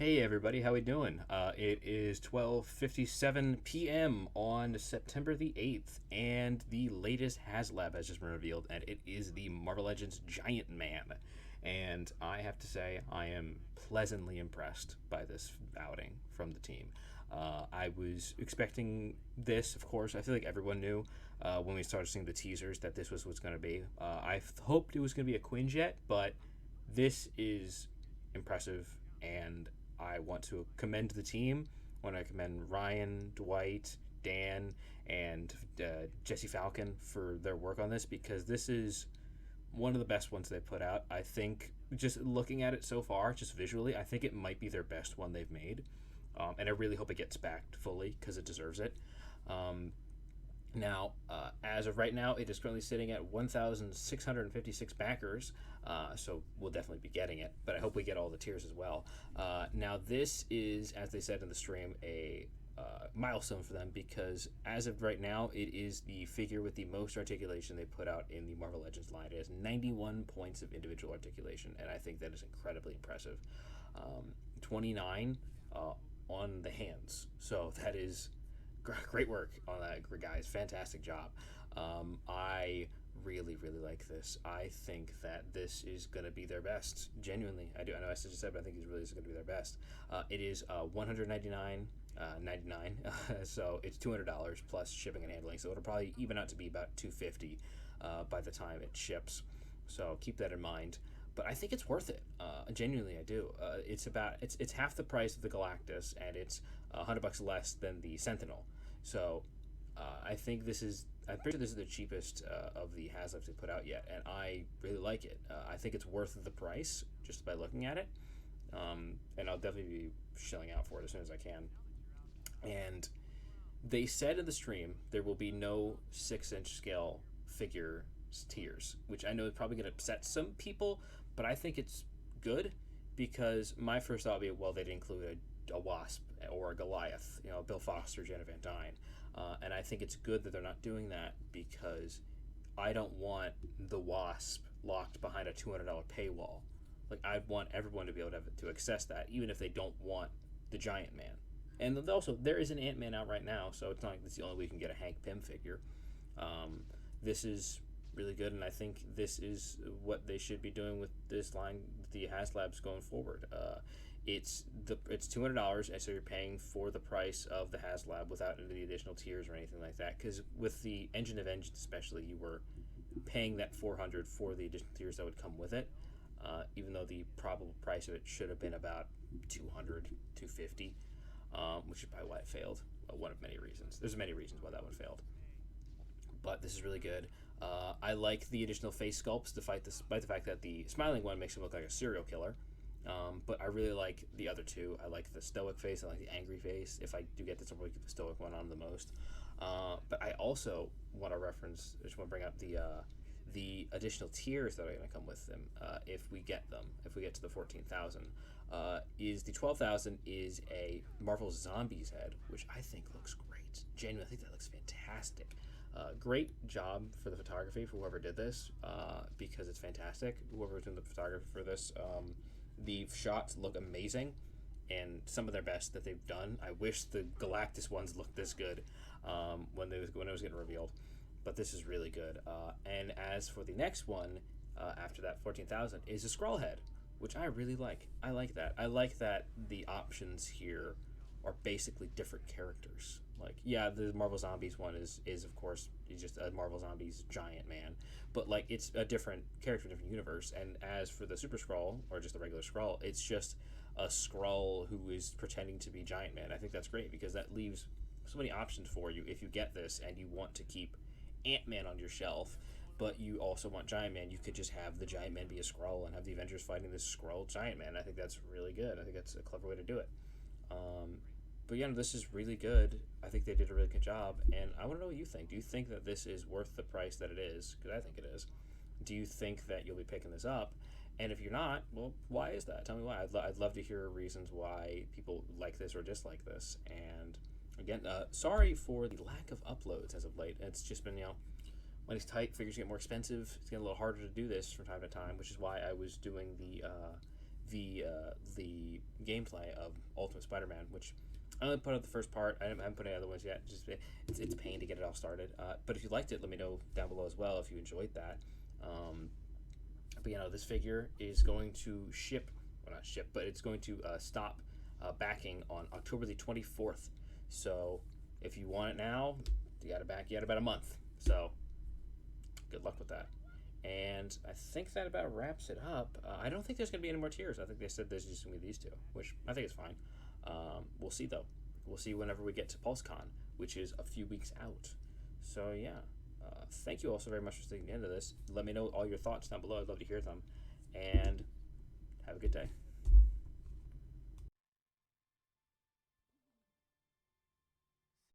Hey everybody, how we doing? It is 12:57 p.m. on September the 8th, and the latest Haslab has just been revealed, and it is the Marvel Legends Giant Man. And I have to say, I am pleasantly impressed by this outing from the team. I was expecting this, of course. I feel like everyone knew when we started seeing the teasers that this was what's going to be. I hoped it was going to be a Quinjet, but this is impressive, and I want to commend the team. I want to commend Ryan, Dwight, Dan, and Jesse Falcon for their work on this because this is one of the best ones they've put out. I think just looking at it so far, just visually, I think it might be their best one they've made. And I really hope it gets backed fully because it deserves it. Um, as of right now, it is currently sitting at 1,656 backers, so we'll definitely be getting it. But I hope we get all the tiers as well. Now, this is, as they said in the stream, a milestone for them because as of right now, it is the figure with the most articulation they put out in the Marvel Legends line. It has 91 points of individual articulation, and I think that is incredibly impressive. 29 on the hands, so that is great work on that, guys. Fantastic job. I really, really like this. I think that this is going to be their best. Genuinely, I do. I know I just said, but I think it's really going to be their best. It is 199.99, so it's $200 plus shipping and handling. So it'll probably even out to be about 250 by the time it ships. So keep that in mind. But I think it's worth it. Genuinely, I do. It's half the price of the Galactus, and it's $100 less than the Sentinel. So I think I'm pretty sure this is the cheapest of the Haslabs they put out yet, and I really like it. I think it's worth the price just by looking at it, and I'll definitely be shelling out for it as soon as I can. And they said in the stream there will be no 6-inch scale figure tiers, which I know is probably going to upset some people, but I think it's good because my first thought would be, well, they'd include a Wasp or a Goliath, Bill Foster, Janet Van Dyne. And I think it's good that they're not doing that because I don't want the Wasp locked behind a $200 paywall. Like, I want everyone to be able to access that, even if they don't want the Giant Man. And also, there is an Ant-Man out right now, so it's not like it's the only way you can get a Hank Pym figure. This is really good, and I think this is what they should be doing with this line, the Haslabs going forward. It's $200, and so you're paying for the price of the Haslab without any of the additional tiers or anything like that. Because with the Engine of Engines, especially, you were paying that $400 for the additional tiers that would come with it. Even though the probable price of it should have been about $200, $250, which is probably why it failed. One of many reasons. There's many reasons why that one failed. But this is really good. I like the additional face sculpts, despite the fact that the smiling one makes him look like a serial killer. But I really like the other two. I like the stoic face. I like the angry face. If I do get this, I'll probably keep the stoic one on the most. But I also want to reference. I just want to bring up the additional tiers that are going to come with them if we get them. If we get to the 14,000, is the 12,000 is a Marvel Zombies head, which I think looks great. Genuinely, I think that looks fantastic. Great job for the photography for whoever did this because it's fantastic. Whoever was doing the photography for this, the shots look amazing and some of their best that they've done. I wish the Galactus ones looked this good when it was getting revealed, but this is really good. And as for the next one after that 14,000 is a Skrull head, which I really like. I like that. I like that the options here are basically different characters. Like, yeah, the Marvel Zombies one is of course just a Marvel Zombies Giant Man, but like it's a different character, different universe. And as for the Super Skrull or just the regular Skrull, it's just a Skrull who is pretending to be Giant Man. I think that's great because that leaves so many options for you if you get this and you want to keep Ant-Man on your shelf, but you also want Giant Man. You could just have the Giant Man be a Skrull and have the Avengers fighting this Skrull Giant Man. I think that's really good. I think that's a clever way to do it. But yeah, this is really good. I think they did a really good job, and I want to know what you think. Do you think that this is worth the price that it is? Because I think it is. Do you think that you'll be picking this up? And if you're not, well, why is that? Tell me why. I'd love to hear reasons why people like this or dislike this. And again, sorry for the lack of uploads as of late. It's just been, when it's tight, figures get more expensive. It's getting a little harder to do this from time to time, which is why I was doing the gameplay of Ultimate Spider-Man, which I only put out the first part. I haven't put any other ones yet. Just it's a pain to get it all started. But if you liked it, let me know down below as well if you enjoyed that. But this figure is going to ship, well not ship, but it's going to stop backing on October the 24th. So if you want it now, you got to back yet about a month. So good luck with that. And I think that about wraps it up. I don't think there's going to be any more tiers. I think they said there's just going to be these two, which I think is fine. We'll see, though. We'll see whenever we get to PulseCon, which is a few weeks out. So, yeah. Thank you all so very much for sticking into this. Let me know all your thoughts down below. I'd love to hear them. And have a good day.